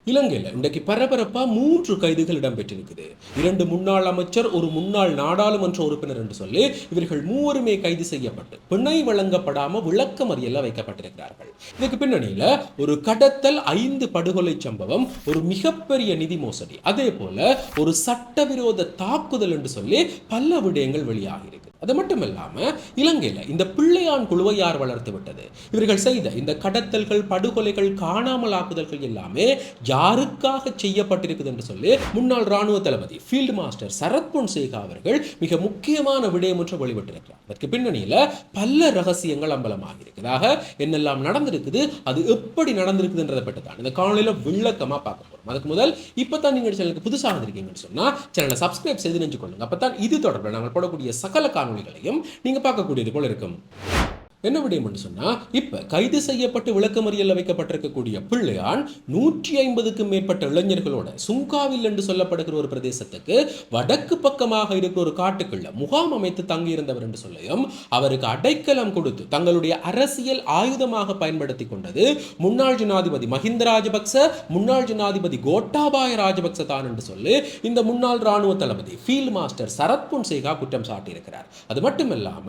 இலங்கையில் இன்றைக்கு பரபரப்பா 3 கைதுகள் இடம்பெற்றிருக்குது. 2 முன்னாள் அமைச்சர், ஒரு முன்னாள் நாடாளுமன்ற உறுப்பினர் என்று சொல்லி இவர்கள் மூவருமே கைது செய்யப்பட்டு பிணை வழங்கப்படாம விளக்கமறியல்ல வைக்கப்பட்டிருக்கிறார்கள். இதுக்கு பின்னணியில ஒரு கடத்தல், 5 படுகொலை சம்பவம், ஒரு மிகப்பெரிய நிதி மோசடி, அதே போல ஒரு சட்டவிரோத தாக்குதல் என்று சொல்லி பல விடயங்கள் வெளியாகி இருக்கு. அது மட்டும் இல்லாம இலங்கையில இந்த பிள்ளையான் குழுவை யார் வளர்த்து விட்டது, இவர்கள் செய்த இந்த கடத்தல்கள், படுகொலைகள், காணாமல் ஆக்குதல்கள் எல்லாமே யாருக்காக செய்யப்பட்டிருக்குது என்று சொல்லி முன்னாள் ராணுவ தளபதி ஃபீல்டு மாஸ்டர் சரத் பொன்சேகா அவர்கள் மிக முக்கியமான விடயம் ஒன்று வெளிவிட்டிருக்கிறார். அதற்கு பின்னணியில பல ரகசியங்கள் அம்பலமாக இருக்கிறதாக, என்னெல்லாம் நடந்திருக்குது, அது எப்படி நடந்திருக்குதுன்றதை பற்றி தான் இந்த காணொலியில விளக்கமா பார்க்க போறோம். அதுக்கு முதல் இப்பதான் நீங்க சேனலுக்கு புதுசாக இருக்கீங்கன்னு சொன்னா சேனலை சப்ஸ்கிரைப் செய்து நினைச்சு கொள்ளுங்க. அப்பதான் இது தொடர்பில் நாங்கள் போடக்கூடிய சகல காணொலிகளையும் நீங்க பார்க்கக்கூடியது போல இருக்கும். என்ன விடயம் என்று சொன்னா, இப்ப கைது செய்யப்பட்டு விளக்கமறியல்ல வைக்கப்பட்டிருக்கக்கூடிய பிள்ளையான் 150க்கும் மேற்பட்ட இளைஞர்களோட சுங்காவில் என்று சொல்லப்படுகிற ஒரு பிரதேசத்துக்கு வடக்கு பக்கமாக இருக்கிற ஒரு காட்டுக்குள்ள முகாம் அமைத்து தங்கியிருந்தவர் என்று சொல்லியும் அவருக்கு அடைக்கலம் கொடுத்து தங்களுடைய அரசியல் ஆயுதமாக பயன்படுத்தி கொண்டது முன்னாள் ஜனாதிபதி மஹிந்த ராஜபக்ச, முன்னாள் ஜனாதிபதி கோட்டாபாய ராஜபக்ச தான் என்று சொல்லி இந்த முன்னாள் ராணுவ தளபதி ஃபீல்ட் மாஸ்டர் சரத் பொன்சேகா குற்றம் சாட்டியிருக்கிறார். அது மட்டுமில்லாம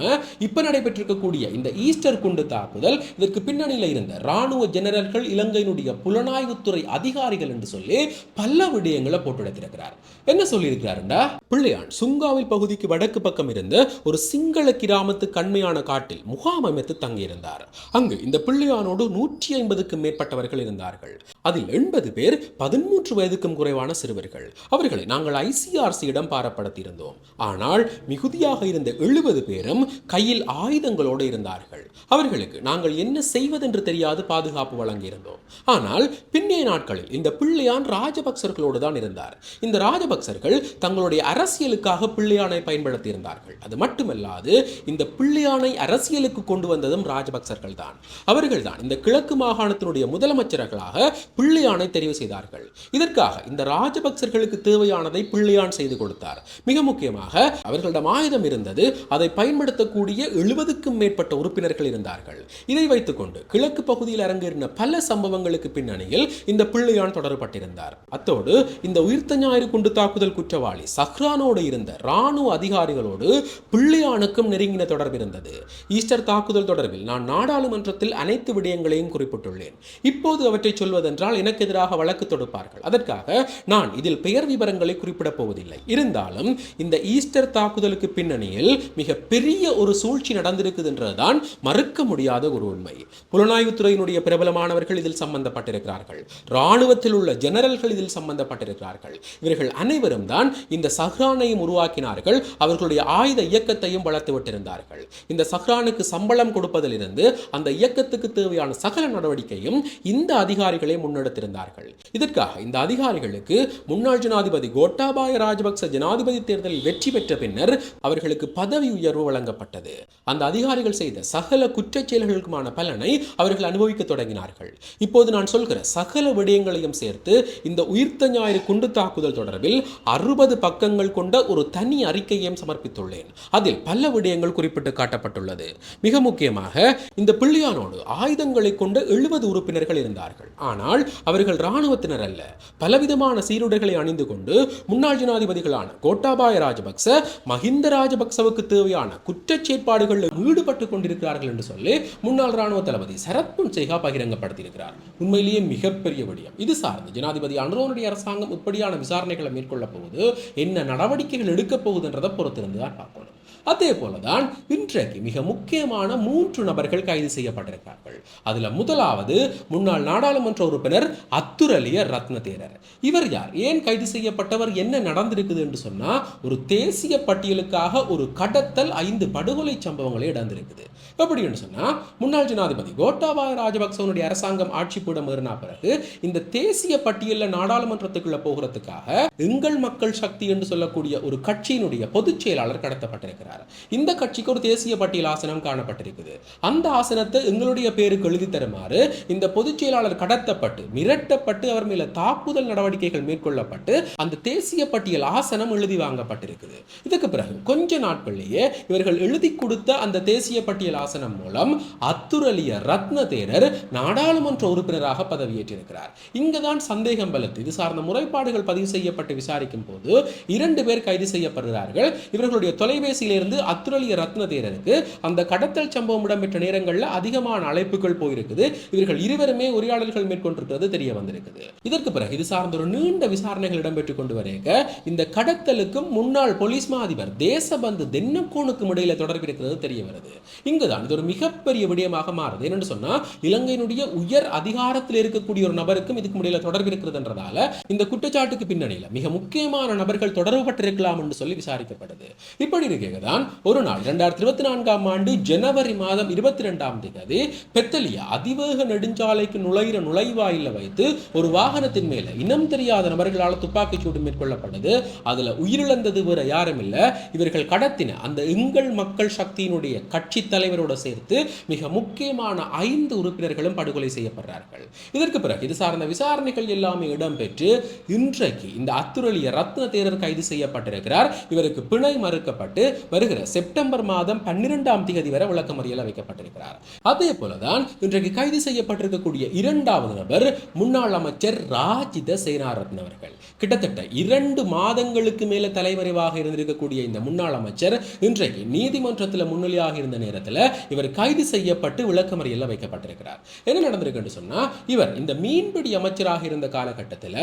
இப்ப நடைபெற்றிருக்கக்கூடிய இந்த ஈஸ்டர் குண்டு தாக்குதல், இதற்கு பின்னணியில் இருந்த ராணுவ ஜெனரல்கள், இலங்கையினுடைய புலனாய்வுத்துறை அதிகாரிகள் என்று சொல்லி பல விடயங்களை போட்டுடைத்திருக்கிறார். என்ன சொல்லியிருக்கிறாருண்டா, பிள்ளையான் சுங்காவில் பகுதிக்கு வடக்கு பக்கம் இருந்து ஒரு சிங்கள கிராமத்து கண்மையான காட்டில் முகாம் அமைத்து தங்கியிருந்தார். அங்கு இந்த பிள்ளையானோடு 150க்கும் மேற்பட்டவர்கள் இருந்தார்கள். அதில் 80 பேர் 13 வயதுக்கும் குறைவான சிறுவர்கள். அவர்களை நாங்கள் ICRC-இடம் பாரப்படுத்தியிருந்தோம். ஆனால் மிகுதியாக இருந்த 70 பேரும் கையில் ஆயுதங்களோடு இருந்தார்கள். அவர்களுக்கு நாங்கள் என்ன செய்வதென்று தெரியாது பாதுகாப்பு வழங்கியிருந்தோம். ஆனால் பின்னைய நாட்களில் இந்த பிள்ளையான் ராஜபக்சர்களோடு தான் இருந்தார். இந்த ராஜபக்சர்கள் தங்களுடைய அரசியலுக்காக பிள்ளையானை பயன்படுத்தி இருந்தார்கள். அது மட்டுமல்லாது இந்த பிள்ளையானை அரசியலுக்கு கொண்டு வந்ததும் ராஜபக்சர்கள் தான். அவர்கள் தான் இந்த கிழக்கு மாகாணத்தினுடைய முதலமைச்சர்களாக பிள்ளையானை தெரிவு செய்தார்கள். இதற்காக இந்த ராஜபக்சர்களுக்கு தேவையானதை பிள்ளையான் செய்து கொடுத்தார். மிக முக்கியமாக அவர்களிடம் ஆயுதம் இருந்தது. அதை பயன்படுத்தக்கூடிய 70க்கும் மேற்பட்ட உறுப்பினர்கள் இருந்தார்கள். இதை வைத்துக்கொண்டு கிழக்கு பகுதியில் அரங்கேறின பல சம்பவங்களுக்கு பின்னணியில் இந்த பிள்ளையான் தொடரப்பட்டிருந்தார். அத்தோடு இந்த உயிர்த்த ஞாயிறு குண்டு தாக்குதல் குற்றவாளி சஹ்ரானோடு இருந்த ராணுவ அதிகாரிகளோடு பிள்ளையானுக்கும் நெருங்கின தொடர்பு இருந்தது. ஈஸ்டர் தாக்குதல் தொடர்பில் நான் நாடாளுமன்றத்தில் அனைத்து விடயங்களையும் குறிப்பிட்டுள்ளேன். இப்போது அவற்றை சொல்வதென்றால் எனக்கு எதிராக வழக்கு தொடுப்பார்கள். அதற்காக நான் இதில் பெயர் விவரங்களை குறிப்பிடப் போவதில்லை. இருந்தாலும் இந்த ஈஸ்டர் தாக்குதலுக்கு பின்னணியில் மிக பெரிய ஒரு சூழ்ச்சி நடந்திருக்குது என்றுதான் மறுக்க முடியாத ஒரு உண்மை. புலனாய்வுத்துறையினுடைய பிரபலமானவர்கள் இதில் சம்பந்தப்பட்டிருக்கிறார்கள். ராணுவத்தில் உள்ள ஜெனரல்கள் இதில் சம்பந்தப்பட்டிருக்கிறார்கள். இவர்கள் அனைவரும் தான் இந்த சஹ்ரானையும் உருவாக்கினார்கள். அவர்களுடைய ஆயுத இயக்கத்தையும் வளர்த்து விட்டிருந்தார்கள். இந்த சஹ்ரானுக்கு சம்பளம் கொடுப்பதிலிருந்து அந்த இயக்கத்துக்கு தேவையான சகல நடவடிக்கையும் இந்த அதிகாரிகளை முன்னெடுத்திருந்தார்கள். இதற்காக இந்த அதிகாரிகளுக்கு முன்னாள் ஜனாதிபதி கோட்டாபாய ராஜபக்ச ஜனாதிபதி தேர்தலில் வெற்றி பெற்ற பின்னர் அவர்களுக்கு பதவி உயர்வு வழங்கப்பட்டது. அந்த அதிகாரிகள் செய்த சகல குற்றச் செயல்களுக்குமான பலனை அவர்கள் அனுபவிக்க தொடங்கினார்கள். இப்போது நான் சொல்கிற சகல விடயங்களையும் சேர்த்து இந்த உயிர்த்த ஞாயிறு குண்டு தாக்குதல் தொடர்பில் 60 பக்கங்கள் கொண்ட ஒரு தனி அறிக்கையையும் சமர்ப்பித்துள்ளேன். அதில் பல விடயங்கள் குறிப்பிட்டு காட்டப்பட்டுள்ளது. மிக முக்கியமாக இந்த பிள்ளையானோடு ஆயுதங்களை கொண்ட 70 உறுப்பினர்கள் இருந்தார்கள். ஆனால் அவர்கள் இராணுவத்தினர் அல்ல. பலவிதமான சீருடைகளை அணிந்து கொண்டு முன்னாள் ஜனாதிபதிகளான கோட்டாபாய ராஜபக்ச, மஹிந்த ராஜபக்சவுக்கு தேவையான குற்றச் செயற்பாடுகளில் ஈடுபட்டு கொண்டிருக்கிறார்கள் என்று சொல்லி முன்னாள் ராணுவ தளபதி சரத் பொன்சேகா பகிரங்கப்படுத்தியிருக்கிறார். உண்மையிலேயே மிகப்பெரிய விடயம். இது சார்ந்து ஜனாதிபதி அன்ரோனுடைய அரசாங்கம் இப்படியான விசாரணைகளை மேற்கொள்ள போகுது, என்ன நடவடிக்கைகள் எடுக்க போகுதுன்றதை பொறுத்திருந்துதான் பார்க்கணும். அதே போலதான் இன்றைக்கு மிக முக்கியமான 3 நபர்கள் கைது செய்யப்பட்டிருக்கிறார்கள். அதுல முதலாவது முன்னாள் நாடாளுமன்ற உறுப்பினர் அத்துரலிய ரத்னதேரர். இவர் யார், ஏன் கைது செய்யப்பட்டவர், என்ன நடந்திருக்குது என்று சொன்னா, ஒரு தேசிய பட்டியலுக்காக ஒரு கடத்தல், 5 படுகொலை சம்பவங்களை நடந்திருக்குது. எப்படி என்று சொன்னா, முன்னாள் ஜனாதிபதி கோட்டாபாய ராஜபக்சவனுடைய அரசாங்கம் ஆட்சி பீடம் ஏறின பிறகு இந்த தேசிய பட்டியலில் நாடாளுமன்றத்துக்குள்ள போகிறதுக்காக எங்கள் மக்கள் சக்தி என்று சொல்லக்கூடிய ஒரு கட்சியினுடைய பொதுச் செயலாளர் கடத்தப்பட்டிருக்கிறார். இந்த கட்சிக்கு ஒரு தேசிய பட்டியல் ஆசனம் காணப்பட்டிருக்குது. அந்த ஆசனத்தை எங்களுடைய பேருக்கு எழுதி தருமாறு இந்த பொதுச் செயலாளர் கடத்தப்பட்டு மிரட்டப்பட்டு அவர் மேல தாக்குதல் நடவடிக்கைகள் மேற்கொள்ளப்பட்டு அந்த தேசிய பட்டியல் ஆசனம் எழுதி வாங்கப்பட்டிருக்குது. இதுக்கு பிறகு கொஞ்ச நாட்களிலேயே இவர்கள் எழுதி கொடுத்த அந்த தேசிய பட்டியல் சாசனம் மூலம் அத்துரலிய ரத்ன தேரர் நாடாளுமன்ற உறுப்பினராக பதவியேற்றிருக்கிறார். இங்குதான் சந்தேகம் பலத்து இது சார்ந்த முறைப்பாடுகள் பதிவு செய்யப்பட்டு விசாரிக்கும் போது 2 பேர் கைது செய்யப்படுகிறார்கள். இவர்களுடைய தொலைபேசியிலிருந்து அத்துரலிய ரத்ன தேரருக்கு அந்த கடத்தல் சம்பவம் இடம்பெற்ற நேரங்களில் அதிகமான அழைப்புகள் போயிருக்குது. இவர்கள் இருவருமே உரையாடல்கள் மேற்கொண்டிருக்கிறது தெரிய வந்திருக்குது. இதற்கு பிறகு இது சார்ந்த ஒரு நீண்ட விசாரணைகள் இடம்பெற்றுக் கொண்டு வரைக்க இந்த கடத்தலுக்கும் முன்னாள் போலீஸ் மா அதிபர் தேசபந்து தென்னக்கோனுக்கும் இடையில தொடர்பு இருக்கிறது தெரிய வருது. இங்குதான் இது ஒரு மிகப்பெரிய விடயமாக மாறுது. என்னன்னு சொன்னா இலங்கையினுடைய உயர் அதிகாரத்தில் இருக்கக்கூடிய ஒரு நபருக்கும் இதுக்கு இடையில தொடர்பு இருக்கிறதுன்றதால இந்த குற்றச்சாட்டுக்கு பின்னணியில மிக முக்கியமான நபர்கள் தொடர்பு பட்டிருக்கலாம் என்று சொல்லி விசாரிக்கப்படுது. இப்படி இருக்கதான் ஒரு நாள் 2024ஆம் ஆண்டு ஜனவரி மாதம் 22ஆம் தேதி பெத்தலியா அதிவேக நெடுஞ்சாலைக்கு நுழைகிற நுழைவாயில வைத்து ஒரு வாகனத்தின் மேல இனம் தெரியாத நபர்களால் துப்பாக்கிச் சூடு மேற்கொள்ளப்பட்டது. அதுல உயிரிழந்தது வேற யாரும் இல்ல, இவர்கள் கடத்தின அந்த எங்கள் மக்கள் சக்தியினுடைய கட்சி தலைவரோடு சேர்த்து மிக முக்கியமான 5 உறுப்பினர்களும் படுகொலை செய்யப்படுறார்கள். இதற்கு பிறகு இது சார்ந்த விசாரணைகள் எல்லாமே இடம்பெற்று இன்றைக்கு இந்த அத்துரலிய ரத்ன தேரர் கைது செய்யப்பட்டிருக்கிறார். இவருக்கு பிணை மறுக்கப்பட்டு வருகிற செப்டம்பர் மாதம் 12ஆம் தேதி வரை விளக்கமறியலில் வைக்கப்பட்டிருக்கிறார். அதே போலதான் இன்றைக்கு கைது செய்யப்பட்டிருக்கக்கூடிய 2வது நபர் முன்னாள் அமைச்சர் ராஜித சேனாரத்ன அவர்கள். கிட்டத்தட்ட 2 மாதங்களுக்கு மேல தலைமறைவாக இருந்திருக்கக்கூடிய இந்த முன்னாள் அமைச்சர் இன்றைக்கு நீதிமன்றத்தில் முன்னிலையாக இருந்த நேரத்தில் இவர் கைது செய்யப்பட்டு விளக்கமறியலில் வைக்கப்பட்டிருக்கிறார். என்ன நடந்திருக்கு சொன்னா இவர் இந்த மீன்பிடி அமைச்சராக இருந்த காலகட்டத்தில்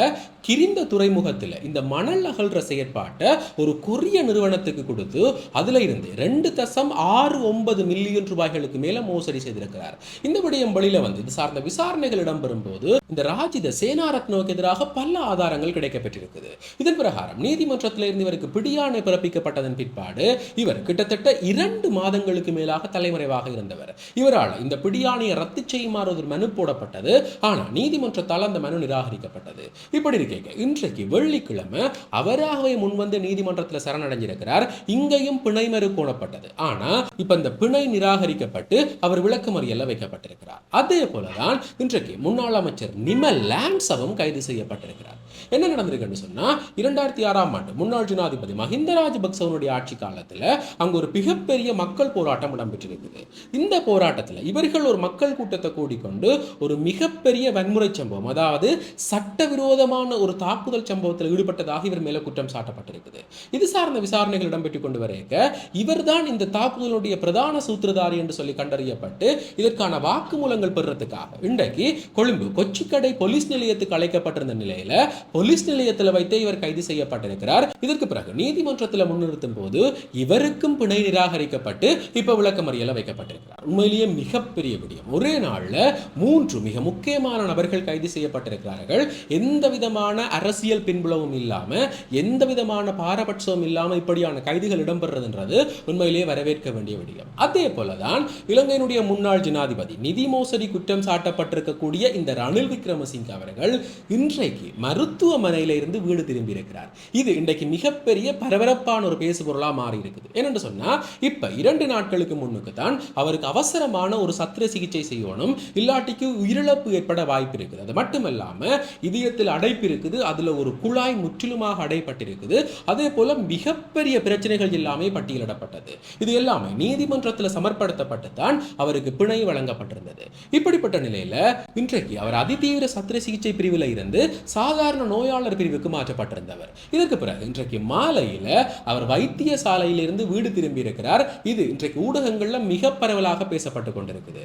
கிரிந்த துறைமுகத்தில் இந்த மணல் அகழ்ற செயற்பாட்டை ஒரு கொரிய நிறுவனத்துக்கு கொடுத்து அதுல இருந்து 2.69 மில்லியன் ரூபாய்களுக்கு மேல மோசடி செய்திருக்கிறார். இந்த விடயம் வெளியில வந்து இது சார்ந்த விசாரணைகள் இடம்பெறும் போது இந்த ராஜித சேனாரத்னவுக்கு எதிராக பல ஆதாரங்கள் கிடைக்கப்பட்டிருக்குது. இதன் பிரகாரம் நீதிமன்றத்தில் இருந்து இவருக்கு பிடியாணை பிறப்பிக்கப்பட்டதன் பிற்பாடு இவர் கிட்டத்தட்ட 2 மாதங்களுக்கு மேலாக தலைமறைவாக இருந்தவர். இவரால் இந்த பிடியாணையை ரத்து செய்யுமாறு ஒரு மனு போடப்பட்டது. ஆனா நீதிமன்றத்தால் அந்த மனு நிராகரிக்கப்பட்டது. இப்படி இருக்க இன்றைக்கு வெள்ளிக்கிழமை அவராகவே முன்வந்து நீதிமன்றத்தில் சரணடைஞ்சிருக்கிறார். இங்கேயும் பிணை மறு கோணப்பட்டது. ஆனா இப்ப இந்த பிணை நிராகரிக்கப்பட்டு அவர் விளக்கமறியலில் வைக்கப்பட்டிருக்கிறார். அதே போலதான் இன்றைக்கு முன்னாள் அமைச்சர் நிமல் லான்சவும் கைது செய்யப்பட்டிருக்கிறார். என்ன நடந்திருக்குன்னு சொன்னா 2006ஆம் ஆண்டு முன்னாள் ஜனாதிபதி மஹிந்த ராஜபக்சவனுடைய ஆட்சி காலத்தில் அங்கு ஒரு மிகப்பெரிய மக்கள் போராட்டம் இடம்பெற்றிருக்குது. இந்த போராட்டத்தில் இவர்கள் ஒரு மக்கள் கூட்டத்தை கூடிக்கொண்டு ஒரு மிகப்பெரிய வன்முறை சம்பவம், அதாவது சட்டவிரோதமான ஒரு தாக்குதல் சம்பவத்தில் ஈடுபட்டதாக இவர் மேல குற்றம் சாட்டப்பட்டிருக்குது. இது சார்ந்த விசாரணைகள் இடம்பெற்றுக் கொண்டு வரைக்க இவர்தான் இந்த தாக்குதலுடைய பிரதான சூத்திரதாரி என்று சொல்லி கண்டறியப்பட்டு இதற்கான வாக்குமூலங்கள் பெறுறதுக்காக இன்றைக்கு கொழும்பு கொச்சிக்கடை போலீஸ் நிலையத்துக்கு அழைக்கப்பட்டிருந்த நிலையில போலீஸ் நிலையத்தில் வைத்தே இவர் கைது செய்யப்பட்டிருக்கிறார். இதற்கு பிறகு நீதிமன்றத்தில் முன்னிறுத்தும் போது இவருக்கும் பிணை நிராகரிக்கப்பட்டு இப்ப விளக்கமறியலில் வைக்கப்பட்டிருக்கிறார். உண்மையிலேயே மிகப்பெரிய விடயம். ஒரே நாள்ல 3 மிக முக்கியமான நபர்கள் கைது செய்யப்பட்டிருக்கிறார்கள். எந்த விதமான அரசியல் பின்புலமும் இல்லாம எந்த விதமான பாரபட்சமும் இல்லாம இப்படியான கைதுகள் இடம்பெறுறதுன்றது உண்மையிலேயே வரவேற்க வேண்டிய விடயம். அதே போலதான் இலங்கையினுடைய முன்னாள் ஜனாதிபதி நிதி மோசடி குற்றம் சாட்டப்பட்டிருக்கக்கூடிய இந்த ரணில் விக்ரமசிங்க அவர்கள் இன்றைக்கு மருத்துவமனையில இருந்து வீடு திரும்பி இருக்கிறார். இது இன்றைக்கு மிகப்பெரிய பரபரப்பான ஒரு பேசுபொருளா மாறி இருக்குது. என்னன்னு சொன்னா இப்ப 2 நாட்களுக்கு முன்னுக்கு தான் அவருக்கு அவசரமான ஒரு சத்திர சிகிச்சை செய்யணும், இல்லாட்டிக்கு உயிரிழப்பு ஏற்பட வாய்ப்பு இருக்குது. அது மட்டுமல்லாம இதயத்தில் அடைப்பு இருக்குது, அதுல ஒரு குழாய் முற்றிலுமாக அடைப்பட்டிருக்குது. அதே போல மிகப்பெரிய பிரச்சனைகள் எல்லாமே பட்டியலிடப்பட்டது. இது எல்லாமே நீதிமன்றத்தில் சமர்ப்படுத்தப்பட்டு தான் அவருக்கு பிணை வழங்கப்பட்டிருந்தது. இப்படிப்பட்ட நிலையில இன்றைக்கு அவர் அதிதீவிர சத்திர சிகிச்சை பிரிவில் இருந்து சாதாரண நோயாளர் பிரிவுக்கு மாற்றப்பட்டிருந்தவர். இதற்கு பிறகு இன்றைக்கு மாலையில அவர் வைத்தியசாலையிலிருந்து வீடு திரும்பி இருக்கிறார். இது இன்றைக்கு ஊடகங்கள்ல மிக பரவலாக பேசப்பட்டு கொண்டிருக்குது.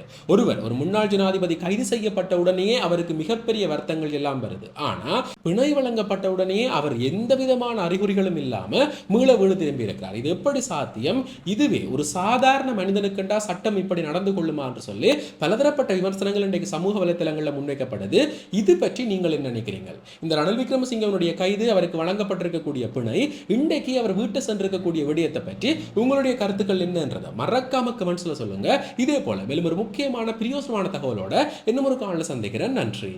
ஒரு முன்னாள் ஜனாதிபதி கைது செய்யப்பட்ட உடனேயே அவருக்கு மிகப்பெரிய வருத்தங்கள் எல்லாம் வருது. ஆனா பிணை வழங்கப்பட்ட உடனே அவர் எந்த விதமான அறிகுறிகளும் இல்லாம மீள வீடு திரும்பி இருக்கிறார். இது எப்படி சாத்தியம்? இதுவே ஒரு சாதாரண மனிதனுக்கென்றா சட்டம் இப்படி நடந்து கொள்ளுமா என்று சொல்லி பலதரப்பட்ட விமர்சனங்கள் இன்றைக்கு சமூக வலைத்தளங்களில் முன்வைக்கப்படுது. இது பற்றி நீங்கள் என்ன நினைக்கிறீர்கள்? இந்த ரணில் விக்ரமசிங்கவனுடைய கைது, அவருக்கு வழங்கப்பட்டிருக்கக்கூடிய பிணை, இன்றைக்கு அவர் வீட்டை சென்றிருக்கக்கூடிய விடயத்தை பற்றி உங்களுடைய கருத்துக்கள் என்னன்றதை மறக்காம கமெண்ட்ஸ்ல சொல்லுங்க. இதே போல மேலும் ஒரு முக்கியமான பிரயோசனமான தகவலோட இன்னும் ஒரு காணொளியில் சந்திக்கிறேன். நன்றி.